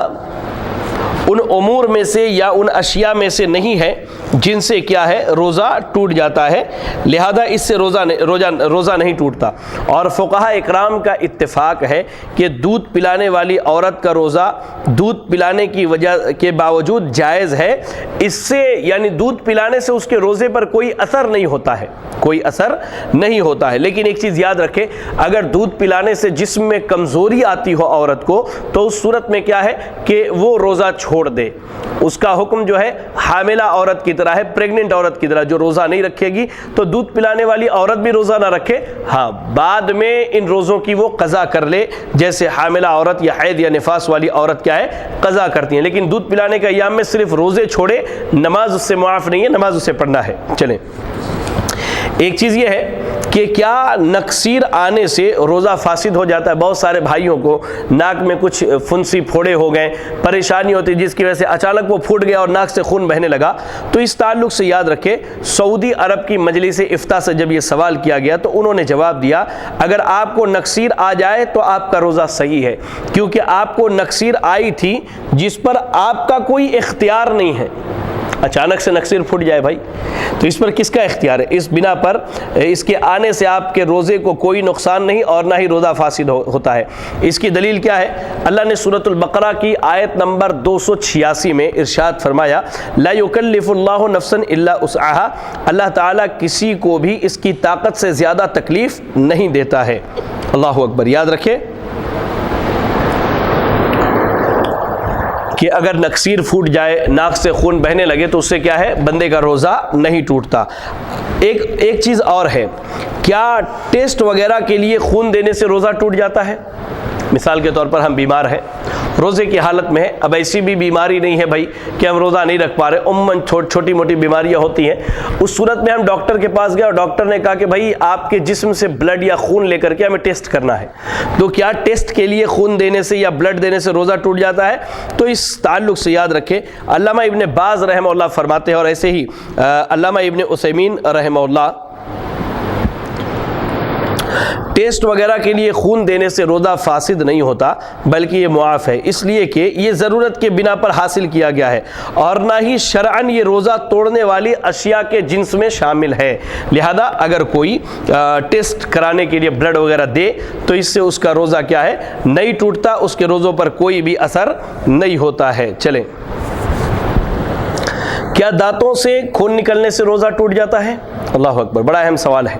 ان امور میں سے یا ان اشیاء میں سے نہیں ہے جن سے کیا ہے روزہ ٹوٹ جاتا ہے، لہذا اس سے روزہ نہیں ٹوٹتا۔ اور فقہاء اکرام کا اتفاق ہے کہ دودھ پلانے والی عورت کا روزہ دودھ پلانے کی وجہ کے باوجود جائز ہے، اس سے یعنی دودھ پلانے سے اس کے روزے پر کوئی اثر نہیں ہوتا ہے، کوئی اثر نہیں ہوتا ہے۔ لیکن ایک چیز یاد رکھیں، اگر دودھ پلانے سے جسم میں کمزوری آتی ہو عورت کو تو اس صورت میں کیا ہے کہ وہ روزہ چھوڑ دے، اس کا حکم جو ہے حاملہ عورت کی طرح ہے، پریگننٹ عورت کی طرح جو روزہ نہیں رکھے گی تو دودھ پلانے والی عورت بھی روزہ نہ رکھے، ہاں بعد میں ان روزوں کی وہ قضا کر لے جیسے حاملہ عورت یا حیض یا نفاس والی عورت کیا ہے قضا کرتی ہیں، لیکن دودھ پلانے کے ایام میں صرف روزے چھوڑے، نماز اس سے معاف نہیں ہے، نماز اسے پڑھنا ہے۔ چلیں ایک چیز یہ ہے کہ کیا نکسیر آنے سے روزہ فاسد ہو جاتا ہے؟ بہت سارے بھائیوں کو ناک میں کچھ پھنسی پھوڑے ہو گئے، پریشانی ہوتی جس کی وجہ سے اچانک وہ پھوٹ گیا اور ناک سے خون بہنے لگا، تو اس تعلق سے یاد رکھیں سعودی عرب کی مجلس افتاء سے جب یہ سوال کیا گیا تو انہوں نے جواب دیا اگر آپ کو نکسیر آ جائے تو آپ کا روزہ صحیح ہے، کیونکہ آپ کو نکسیر آئی تھی جس پر آپ کا کوئی اختیار نہیں ہے۔ اچانک سے نکسیر پھٹ جائے بھائی تو اس پر کس کا اختیار ہے؟ اس بنا پر اس کے آنے سے آپ کے روزے کو کوئی نقصان نہیں اور نہ ہی روزہ فاسد ہوتا ہے۔ اس کی دلیل کیا ہے؟ اللہ نے سورۃ البقرہ کی آیت نمبر 286 میں ارشاد فرمایا لا یکلف اللہ نفسا الا وسعها، اللہ تعالیٰ کسی کو بھی اس کی طاقت سے زیادہ تکلیف نہیں دیتا ہے۔ اللہ اکبر۔ یاد رکھیں کہ اگر نکسیر پھوٹ جائے، ناک سے خون بہنے لگے تو اس سے کیا ہے بندے کا روزہ نہیں ٹوٹتا۔ ایک چیز اور ہے، کیا ٹیسٹ وغیرہ کے لیے خون دینے سے روزہ ٹوٹ جاتا ہے؟ مثال کے طور پر ہم بیمار ہیں، روزے کی حالت میں ہے، اب ایسی بھی بیماری نہیں ہے بھائی کہ ہم روزہ نہیں رکھ پا رہے، عموماً چھوٹی موٹی بیماریاں ہوتی ہیں، اس صورت میں ہم ڈاکٹر کے پاس گئے اور ڈاکٹر نے کہا کہ بھائی آپ کے جسم سے بلڈ یا خون لے کر کے ہمیں ٹیسٹ کرنا ہے، تو کیا ٹیسٹ کے لیے خون دینے سے یا بلڈ دینے سے روزہ ٹوٹ جاتا ہے؟ تو اس تعلق سے یاد رکھیں علامہ ابن باز رحمہ اللہ فرماتے ہیں، اور ایسے ہی علامہ ابن عثیمین رحمہ اللہ، ٹیسٹ وغیرہ کے لیے خون دینے سے روزہ فاسد نہیں ہوتا بلکہ یہ معاف ہے، اس لیے کہ یہ ضرورت کے بنا پر حاصل کیا گیا ہے اور نہ ہی شرعاً یہ روزہ توڑنے والی اشیاء کے جنس میں شامل ہے، لہذا اگر کوئی ٹیسٹ کرانے کے لیے بلڈ وغیرہ دے تو اس سے اس کا روزہ کیا ہے نہیں ٹوٹتا، اس کے روزوں پر کوئی بھی اثر نہیں ہوتا ہے۔ چلیں کیا دانتوں سے خون نکلنے سے روزہ ٹوٹ جاتا ہے؟ اللہ اکبر، بڑا اہم سوال ہے۔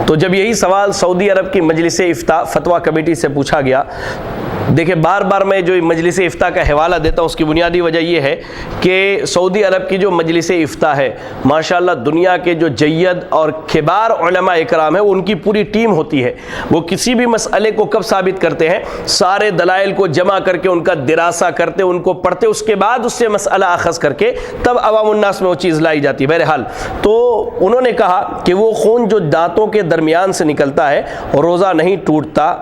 تو جب یہی سوال سعودی عرب کی مجلس افتاء فتویٰ کمیٹی سے پوچھا گیا، دیکھیں بار بار میں جو مجلس افتاء کا حوالہ دیتا ہوں اس کی بنیادی وجہ یہ ہے کہ سعودی عرب کی جو مجلس افتاء ہے ماشاءاللہ دنیا کے جو جید اور کبار علماء اکرام ہیں ان کی پوری ٹیم ہوتی ہے، وہ کسی بھی مسئلے کو کب ثابت کرتے ہیں، سارے دلائل کو جمع کر کے ان کا دراسہ کرتے، ان کو پڑھتے، اس کے بعد اس سے مسئلہ اخذ کر کے تب عوام الناس میں وہ چیز لائی جاتی ہے۔ بہرحال تو انہوں نے کہا کہ وہ خون جو دانتوں کے درمیان سے نکلتا ہے روزہ نہیں ٹوٹتا،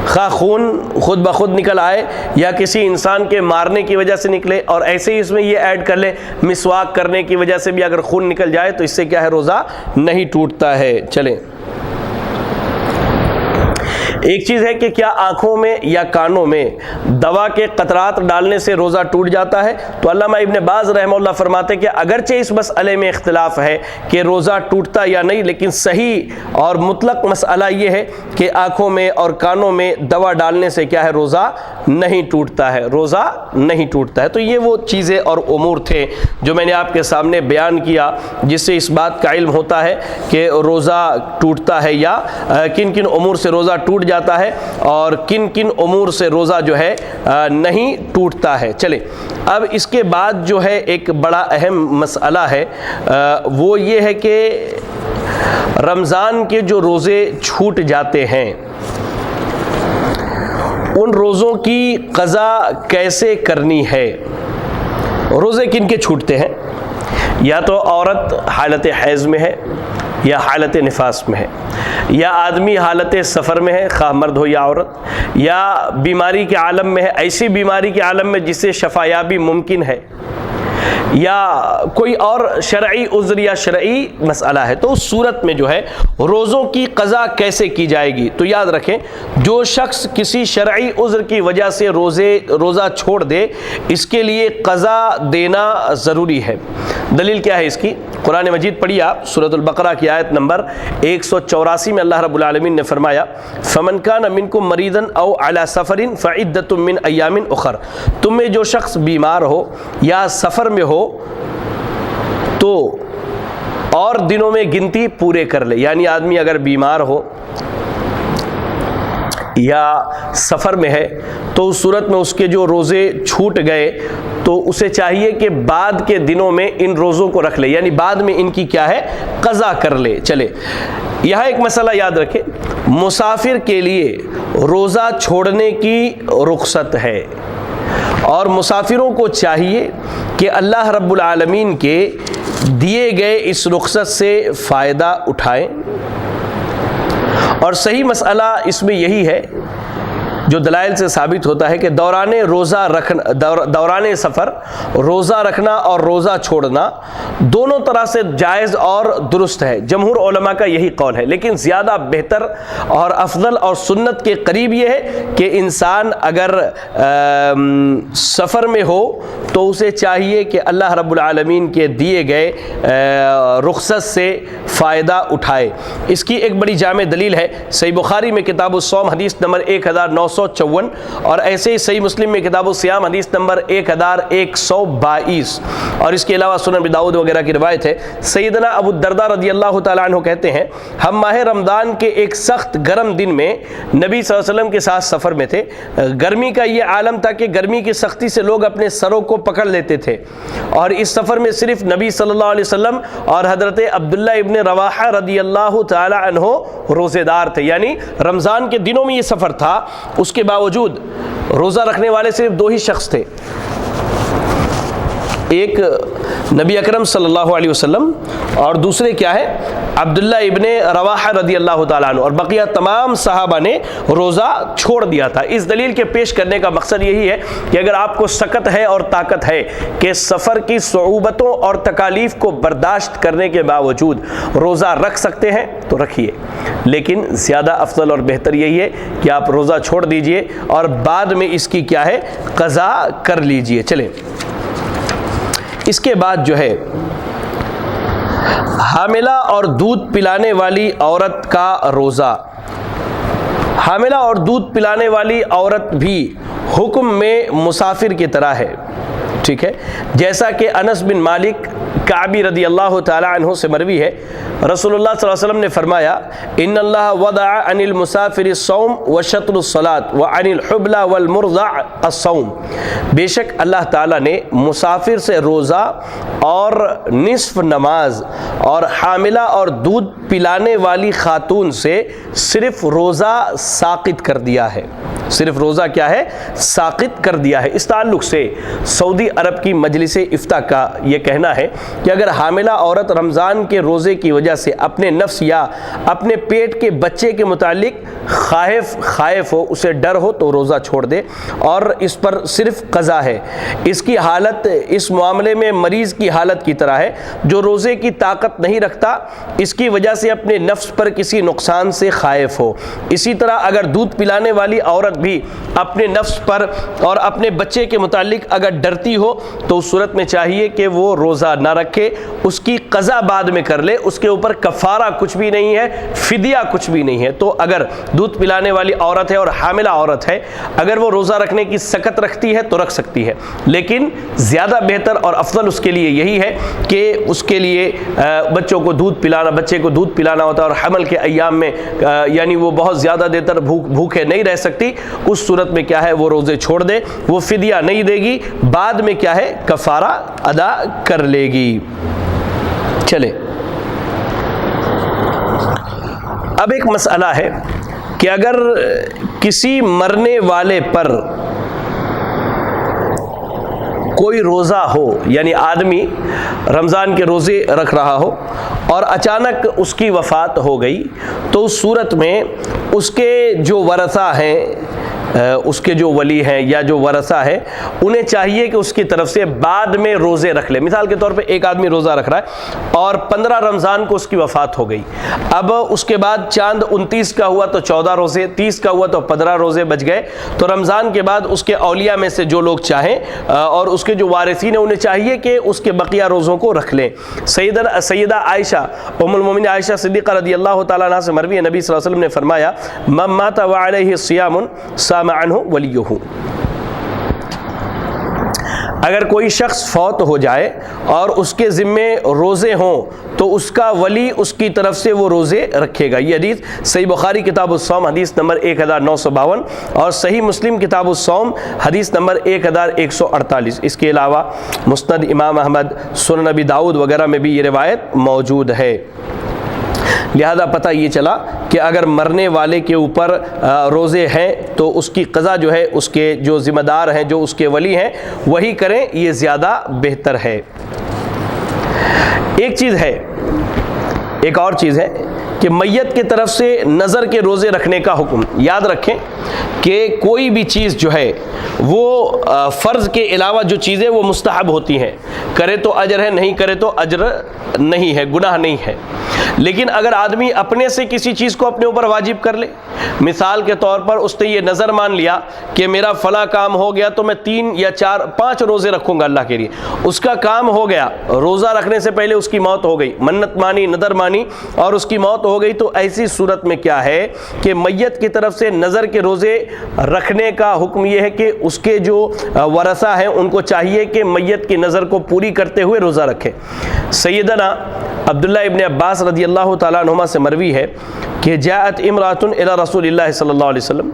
خواہ خون خود بخود نکل آئے یا کسی انسان کے مارنے کی وجہ سے نکلے، اور ایسے ہی اس میں یہ ایڈ کر لے مسواک کرنے کی وجہ سے بھی اگر خون نکل جائے تو اس سے کیا ہے، روزہ نہیں ٹوٹتا ہے۔ چلیں، ایک چیز ہے کہ کیا آنکھوں میں یا کانوں میں دوا کے قطرات ڈالنے سے روزہ ٹوٹ جاتا ہے؟ تو علامہ ابن باز رحمہ اللہ فرماتے ہیں کہ اگرچہ اس مسئلے میں اختلاف ہے کہ روزہ ٹوٹتا یا نہیں، لیکن صحیح اور مطلق مسئلہ یہ ہے کہ آنکھوں میں اور کانوں میں دوا ڈالنے سے کیا ہے، روزہ نہیں ٹوٹتا ہے، روزہ نہیں ٹوٹتا ہے۔ تو یہ وہ چیزیں اور امور تھے جو میں نے آپ کے سامنے بیان کیا، جس سے اس بات کا علم ہوتا ہے کہ روزہ ٹوٹتا ہے یا کن کن امور سے روزہ ٹوٹ جاتا ہے اور کن کن امور سے روزہ جو ہے نہیں ٹوٹتا ہے۔ چلیں، اب اس کے بعد جو ہے ایک بڑا اہم مسئلہ ہے، وہ یہ ہے کہ رمضان کے جو روزے چھوٹ جاتے ہیں ان روزوں کی قضا کیسے کرنی ہے۔ روزے کن کے چھوٹتے ہیں؟ یا تو عورت حالت حیض میں ہے یا حالت نفاس میں ہے، یا آدمی حالت سفر میں ہے، خواہ مرد ہو یا عورت، یا بیماری کے عالم میں ہے، ایسی بیماری کے عالم میں جس سے شفایابی ممکن ہے، یا کوئی اور شرعی عذر یا شرعی مسئلہ ہے۔ تو اس صورت میں جو ہے روزوں کی قضا کیسے کی جائے گی؟ تو یاد رکھیں، جو شخص کسی شرعی عذر کی وجہ سے روزہ چھوڑ دے، اس کے لیے قضا دینا ضروری ہے۔ دلیل کیا ہے اس کی؟ قرآن مجید پڑھیے آپ، سورۃ البقرہ کی آیت نمبر 184 میں اللہ رب العالمین نے فرمایا فَمَنْ كَانَ مِنْكُمْ مَرِيضًا أَوْ عَلَى سَفَرٍ فَعِدَّةٌ مِّنْ أَيَّامٍ أُخَرَ۔ تم میں جو شخص بیمار ہو یا سفر میں ہو تو اور دنوں میں گنتی پورے کر لے، یعنی آدمی اگر بیمار ہو یا سفر میں ہے تو اس صورت میں اس کے جو روزے چھوٹ گئے تو اسے چاہیے کہ بعد کے دنوں میں ان روزوں کو رکھ لے، یعنی بعد میں ان کی کیا ہے، قضا کر لے۔ چلے، یہاں ایک مسئلہ یاد رکھیں، مسافر کے لیے روزہ چھوڑنے کی رخصت ہے، اور مسافروں کو چاہیے کہ اللہ رب العالمین کے دیے گئے اس رخصت سے فائدہ اٹھائیں۔ اور صحیح مسئلہ اس میں یہی ہے جو دلائل سے ثابت ہوتا ہے کہ دوران سفر روزہ رکھنا اور روزہ چھوڑنا دونوں طرح سے جائز اور درست ہے۔ جمہور علماء کا یہی قول ہے، لیکن زیادہ بہتر اور افضل اور سنت کے قریب یہ ہے کہ انسان اگر سفر میں ہو تو اسے چاہیے کہ اللہ رب العالمین کے دیے گئے رخصت سے فائدہ اٹھائے۔ اس کی ایک بڑی جامع دلیل ہے صحیح بخاری میں کتاب الصوم حدیث نمبر 1954، اور ایسے ہی صحیح مسلم میں کتاب الصیام حدیث نمبر 1122، اور اس کے علاوہ سنن ابی داؤد وغیرہ کی روایت ہے۔ سیدنا ابو الدرداء رضی اللہ تعالیٰ عنہ کہتے ہیں ہم ماہ رمضان کے ایک سخت گرم دن میں نبی صلی اللہ علیہ وسلم کے ساتھ سفر میں تھے۔ گرمی کا یہ عالم تھا کہ گرمی کی سختی سے لوگ اپنے سروں کو پکڑ لیتے تھے، اور اس سفر میں صرف نبی صلی اللہ علیہ وسلم اور حضرت عبداللہ ابن رواحہ رضی اللہ تعالیٰ عنہ روزے دار تھے، یعنی رمضان کے دنوں میں یہ سفر تھا، اس کے باوجود روزہ رکھنے والے صرف دو ہی شخص تھے، ایک نبی اکرم صلی اللہ علیہ وسلم اور دوسرے کیا ہے، عبداللہ ابن رواحہ رضی اللہ تعالیٰ عنہ، اور بقیہ تمام صحابہ نے روزہ چھوڑ دیا تھا۔ اس دلیل کے پیش کرنے کا مقصد یہی ہے کہ اگر آپ کو سکت ہے اور طاقت ہے کہ سفر کی صعوبتوں اور تکالیف کو برداشت کرنے کے باوجود روزہ رکھ سکتے ہیں تو رکھیے، لیکن زیادہ افضل اور بہتر یہی ہے کہ آپ روزہ چھوڑ دیجئے اور بعد میں اس کی کیا ہے، قضا کر لیجئے۔ چلیں، اس کے بعد جو ہے حاملہ اور دودھ پلانے والی عورت کا روزہ۔ حاملہ اور دودھ پلانے والی عورت بھی حکم میں مسافر کی طرح ہے، ٹھیک ہے، جیسا کہ انس بن مالک کعبی رضی اللہ تعالی عنہ سے مروی ہے، رسول اللہ صلی اللہ علیہ وسلم نے فرمایا ان اللہ وضع عن المسافر الصوم وشطر الصلاۃ وعن الحبلى والمرضع الصوم، بے شک اللہ تعالیٰ نے مسافر سے روزہ اور نصف نماز اور حاملہ اور دودھ پلانے والی خاتون سے صرف روزہ ساقط کر دیا ہے۔ صرف روزہ کیا ہے ساقط کر دیا ہے۔ اس تعلق سے سعودی عرب کی مجلس افتاء کا یہ کہنا ہے کہ اگر حاملہ عورت رمضان کے روزے کی وجہ سے اپنے نفس یا اپنے پیٹ کے بچے کے متعلق خائف ہو، اسے ڈر ہو، تو روزہ چھوڑ دے اور اس پر صرف قضا ہے۔ اس کی حالت اس معاملے میں مریض کی حالت کی طرح ہے جو روزے کی طاقت نہیں رکھتا، اس کی وجہ سے اپنے نفس پر کسی نقصان سے خائف ہو۔ اسی طرح اگر دودھ پلانے والی عورت بھی اپنے نفس پر اور اپنے بچے کے متعلق اگر ڈرتی ہو تو اس صورت میں چاہیے کہ وہ روزہ نہ رکھے، اس کی قضا بعد میں کر لے، اس کے اوپر کفارہ کچھ بھی نہیں ہے، فدیہ کچھ بھی نہیں ہے۔ تو اگر دودھ پلانے والی عورت ہے اور حاملہ عورت ہے، اگر وہ روزہ رکھنے کی سکت رکھتی ہے تو رکھ سکتی ہے، لیکن زیادہ بہتر اور افضل اس کے لیے یہی ہے کہ اس کے لیے بچے کو دودھ پلانا ہوتا ہے اور حمل کے ایام میں یعنی وہ بہت زیادہ دیر تک بھوکے نہیں رہ سکتی، اس صورت میں کیا ہے وہ روزے چھوڑ دے، وہ فدیہ نہیں دے گی، بعد میں کیا ہے کفارہ ادا کر لے گی۔ چلے اب ایک مسئلہ ہے کہ اگر کسی مرنے والے پر کوئی روزہ ہو، یعنی آدمی رمضان کے روزے رکھ رہا ہو اور اچانک اس کی وفات ہو گئی، تو اس صورت میں اس کے جو ورثہ ہیں، اس کے جو ولی ہیں یا جو ورثہ ہے، انہیں چاہیے کہ اس کی طرف سے بعد میں روزے رکھ لے۔ مثال کے طور پہ ایک آدمی روزہ رکھ رہا ہے اور 15 رمضان کو اس کی وفات ہو گئی، اب اس کے بعد چاند 29 کا ہوا تو 14 روزے، 30 کا ہوا تو 15 روزے بچ گئے، تو رمضان کے بعد اس کے اولیاء میں سے جو لوگ چاہیں اور اس کے جو وارثین ہیں انہیں چاہیے کہ اس کے بقیہ روزوں کو رکھ لیں۔ سیدہ عائشہ ام المومنین عائشہ صدیقہ رضی اللہ تعالیٰ عنہ سے مروی ہے، نبی صلی اللہ علیہ وسلم نے فرمایا من مات وعلیہ صیام صام عنہ ولیہ، اگر کوئی شخص فوت ہو جائے اور اس کے ذمے روزے ہوں تو اس کا ولی اس کی طرف سے وہ روزے رکھے گا۔ یہ حدیث صحیح بخاری کتاب الصوم حدیث نمبر 1952 اور صحیح مسلم کتاب الصوم حدیث نمبر 1148۔ اس کے علاوہ مسند امام احمد، سنن نبی داؤد وغیرہ میں بھی یہ روایت موجود ہے۔ لہذا پتہ یہ چلا کہ اگر مرنے والے کے اوپر روزے ہیں تو اس کی قضا جو ہے اس کے جو ذمہ دار ہیں، جو اس کے ولی ہیں، وہی کریں، یہ زیادہ بہتر ہے۔ ایک اور چیز ہے کہ میت کی طرف سے نظر کے روزے رکھنے کا حکم۔ یاد رکھیں کہ کوئی بھی چیز جو ہے وہ فرض کے علاوہ جو چیزیں وہ مستحب ہوتی ہیں، کرے تو اجر ہے، نہیں کرے تو اجر نہیں ہے، گناہ نہیں ہے۔ لیکن اگر آدمی اپنے سے کسی چیز کو اپنے اوپر واجب کر لے، مثال کے طور پر اس نے یہ نظر مان لیا کہ میرا فلاں کام ہو گیا تو میں 3 یا 4 5 روزے رکھوں گا اللہ کے لیے، اس کا کام ہو گیا، روزہ رکھنے سے پہلے اس کی موت ہو گئی، منت مانی، نظر مانی اور اس کی موت ہو گئی، تو ایسی صورت میں کیا ہے کہ میت کی طرف سے نظر کے روزے رکھنے کا حکم یہ ہے کہ اس کے جو ورثہ ہیں ان کو چاہیے کہ میت کی نظر کو پوری کرتے ہوئے روزہ رکھے۔ سیدنا عبداللہ ابن عباس رضی اللہ تعالیٰ عنہما سے مروی ہے کہ جاءت امرأۃ الی رسول اللہ صلی اللہ علیہ وسلم،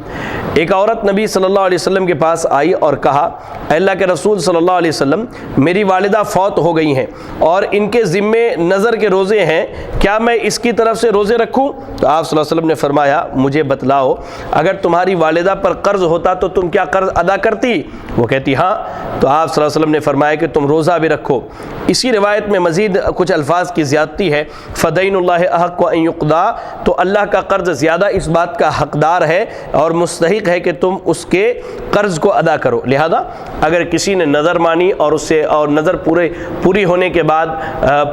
ایک عورت نبی صلی اللہ علیہ وسلم کے پاس آئی اور کہا اے اللہ کے رسول صلی اللہ علیہ وسلم، میری والدہ فوت ہو گئی ہیں اور ان کے ذمے نظر کے روزے ہیں، کیا میں اس کی طرف سے روزے رکھوں؟ تو آپ صلی اللہ علیہ وسلم نے فرمایا مجھے بتلاؤ اگر تمہاری والدہ پر قرض ہوتا تو تم کیا قرض ادا کرتی؟ وہ کہتی ہاں۔ تو آپ صلی اللہ علیہ وسلم نے فرمایا کہ تم روزہ بھی رکھو۔ اسی روایت میں مزید کچھ الفاظ کی زیادتی ہے، فدین اللہ احق ان یقضی، تو اللہ کا قرض زیادہ اس بات کا حقدار ہے اور مستحق ہے کہ تم اس کے قرض کو ادا کرو۔ لہذا اگر کسی نے نظر مانی اور اس سے اور نظر پوری ہونے کے بعد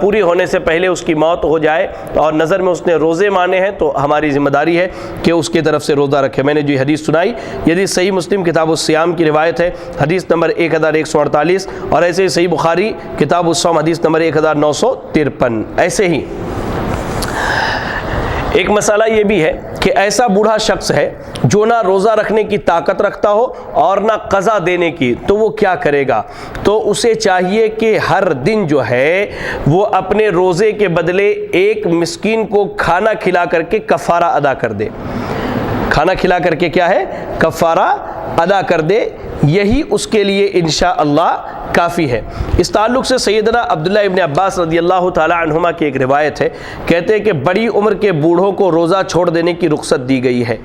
پوری ہونے سے پہلے اس کی موت ہو جائے اور نظر میں اس نے روزے مانے ہیں تو ہماری ذمہ داری ہے کہ اس کی طرف سے روزہ رکھے۔ میں نے جو حدیث سنائی یہ حدیث صحیح مسلم کتاب الصیام کی روایت ہے، حدیث نمبر 1148، اور ایسے ہی صحیح بخاری کتاب الصوم حدیث نمبر 1953۔ ایسے ہی ایک مسئلہ یہ بھی ہے کہ ایسا بوڑھا شخص ہے جو نہ روزہ رکھنے کی طاقت رکھتا ہو اور نہ قضا دینے کی، تو وہ کیا کرے گا؟ تو اسے چاہیے کہ ہر دن جو ہے وہ اپنے روزے کے بدلے ایک مسکین کو کھانا کھلا کر کے کفارہ ادا کر دے۔ کھانا کھلا کر کے کیا ہے؟ کفارہ ادا کر دے۔ یہی اس کے لیے انشاءاللہ کافی ہے۔ اس تعلق سے سیدنا عبداللہ ابن عباس رضی اللہ تعالی عنہما کی ایک روایت ہے، کہتے ہیں کہ بڑی عمر کے بوڑھوں کو روزہ چھوڑ دینے کی رخصت دی گئی ہے،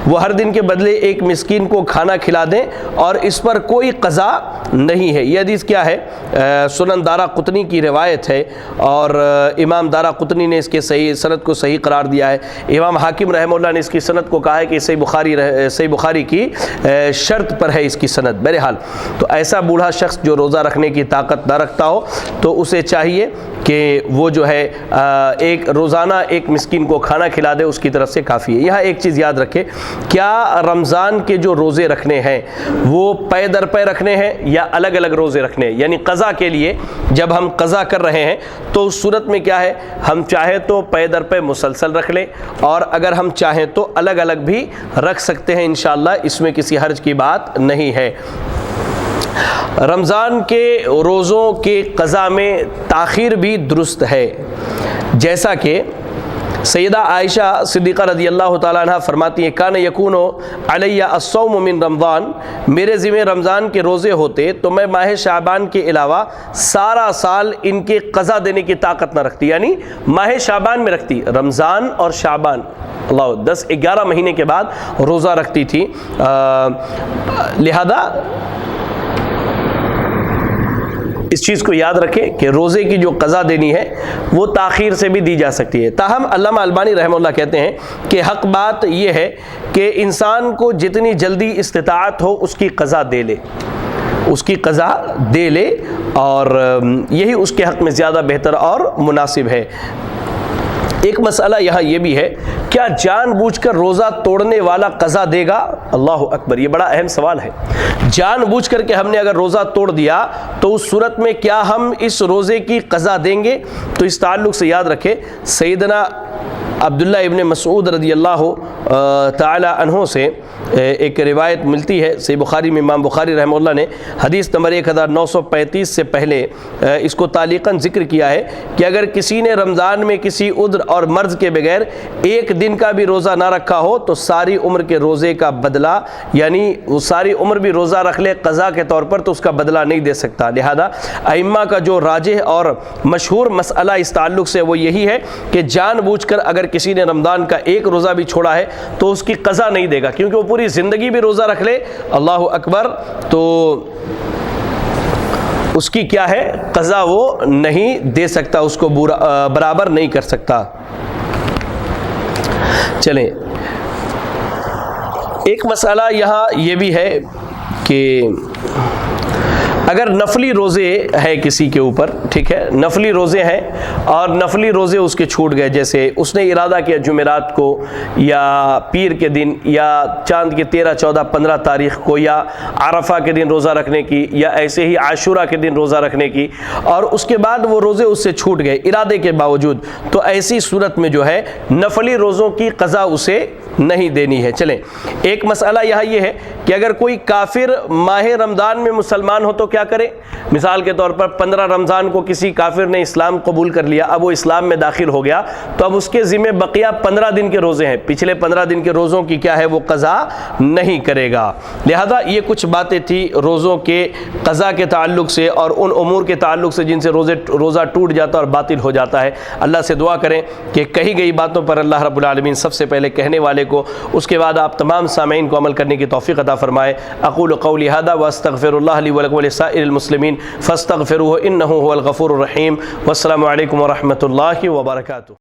وہ ہر دن کے بدلے ایک مسکین کو کھانا کھلا دیں اور اس پر کوئی قضا نہیں ہے۔ یہ حدیث کیا ہے؟ سنن دارا قطنی کی روایت ہے، اور امام دارا قطنی نے اس کے صحیح سند کو صحیح قرار دیا ہے۔ امام حاکم رحمہ اللہ نے اس کی سند کو کہا ہے کہ صحیح بخاری کی شرط پر ہے اس کی سند۔ بہرحال تو ایسا بوڑھا شخص جو روزہ رکھنے کی طاقت نہ رکھتا ہو تو اسے چاہیے کہ وہ جو ہے ایک روزانہ ایک مسکین کو کھانا کھلا دے، اس کی طرف سے کافی ہے۔ یہاں ایک چیز یاد رکھے، کیا رمضان کے جو روزے رکھنے ہیں وہ پے در پے رکھنے ہیں یا الگ الگ روزے رکھنے ہیں؟ یعنی قضا کے لیے جب ہم قضا کر رہے ہیں تو اس صورت میں کیا ہے، ہم چاہیں تو پے در پے مسلسل رکھ لیں، اور اگر ہم چاہیں تو الگ الگ بھی رکھ سکتے ہیں، انشاءاللہ اس میں کسی حرج کی بات نہیں ہے۔ رمضان کے روزوں کے قضا میں تاخیر بھی درست ہے، جیسا کہ سیدہ عائشہ صدیقہ رضی اللہ تعالیٰ عنہ فرماتی ہیں، کان یکون علیہ الصوم من رمضان، میرے ذمہ رمضان کے روزے ہوتے تو میں ماہ شعبان کے علاوہ سارا سال ان کے قضا دینے کی طاقت نہ رکھتی، یعنی ماہ شعبان میں رکھتی، رمضان اور شعبان اللہ 10-11 مہینے کے بعد روزہ رکھتی تھی۔ لہذا اس چیز کو یاد رکھیں کہ روزے کی جو قضا دینی ہے وہ تاخیر سے بھی دی جا سکتی ہے۔ تاہم علامہ البانی رحمہ اللہ کہتے ہیں کہ حق بات یہ ہے کہ انسان کو جتنی جلدی استطاعت ہو اس کی قضا دے لے، اس کی قضا دے لے، اور یہی اس کے حق میں زیادہ بہتر اور مناسب ہے۔ ایک مسئلہ یہاں یہ بھی ہے، کیا جان بوجھ کر روزہ توڑنے والا قضا دے گا؟ اللہ اکبر، یہ بڑا اہم سوال ہے۔ جان بوجھ کر کہ ہم نے اگر روزہ توڑ دیا تو اس صورت میں کیا ہم اس روزے کی قضا دیں گے؟ تو اس تعلق سے یاد رکھیں، سیدنا عبداللہ ابن مسعود رضی اللہ تعالی عنہ سے ایک روایت ملتی ہے، صحیح بخاری میں امام بخاری رحمہ اللہ نے حدیث نمبر 1935 سے پہلے اس کو تعلیقاً ذکر کیا ہے کہ اگر کسی نے رمضان میں کسی عذر اور مرض کے بغیر ایک دن کا بھی روزہ نہ رکھا ہو تو ساری عمر کے روزے کا بدلہ، یعنی وہ ساری عمر بھی روزہ رکھ لے قضا کے طور پر تو اس کا بدلہ نہیں دے سکتا۔ لہذا ائمہ کا جو راجح اور مشہور مسئلہ اس تعلق سے وہ یہی ہے کہ جان بوجھ کر اگر کسی نے رمضان کا ایک روزہ بھی چھوڑا ہے تو اس کی قضا نہیں دے گا، کیونکہ وہ پوری زندگی بھی روزہ رکھ لے اللہ اکبر تو اس کی کیا ہے قضا وہ نہیں دے سکتا، اس کو برابر نہیں کر سکتا۔ چلیں، ایک مسئلہ یہاں یہ بھی ہے کہ اگر نفلی روزے ہے کسی کے اوپر، ٹھیک ہے، نفلی روزے ہیں اور نفلی روزے اس کے چھوٹ گئے، جیسے اس نے ارادہ کیا جمعرات کو یا پیر کے دن یا چاند کی 13، 14، 15 تاریخ کو یا عرفہ کے دن روزہ رکھنے کی یا ایسے ہی عاشورہ کے دن روزہ رکھنے کی، اور اس کے بعد وہ روزے اس سے چھوٹ گئے ارادے کے باوجود، تو ایسی صورت میں جو ہے نفلی روزوں کی قضا اسے نہیں دینی ہے۔ چلیں، ایک مسئلہ یہاں یہ ہے کہ اگر کوئی کافر ماہ رمضان میں مسلمان ہو تو کیا کرے؟ مثال کے طور پر 15 رمضان کو کسی کافر نے اسلام قبول کر لیا، اب وہ اسلام میں داخل ہو گیا تو اب اس کے ذمہ بقیہ 15 دن کے روزے ہیں، پچھلے 15 دن کے روزوں کی کیا ہے وہ قضا نہیں کرے گا۔ لہذا یہ کچھ باتیں تھی روزوں کے قضا کے تعلق سے اور ان امور کے تعلق سے جن سے روزہ ٹوٹ جاتا اور باطل ہو جاتا ہے۔ اللہ سے دعا کریں کہ کہی گئی باتوں پر اللہ رب العالمین سب سے پہلے کہنے والے کو، اس کے بعد آپ تمام سامعین کو عمل کرنے کی توفیق عطا فرمائے۔ اقول قولی ھذا واستغفر اللہ لی ولکم ولسائر المسلمین فاستغفروہ انہ هو الغفور الرحیم۔ والسلام علیکم ورحمۃ اللہ وبرکاتہ۔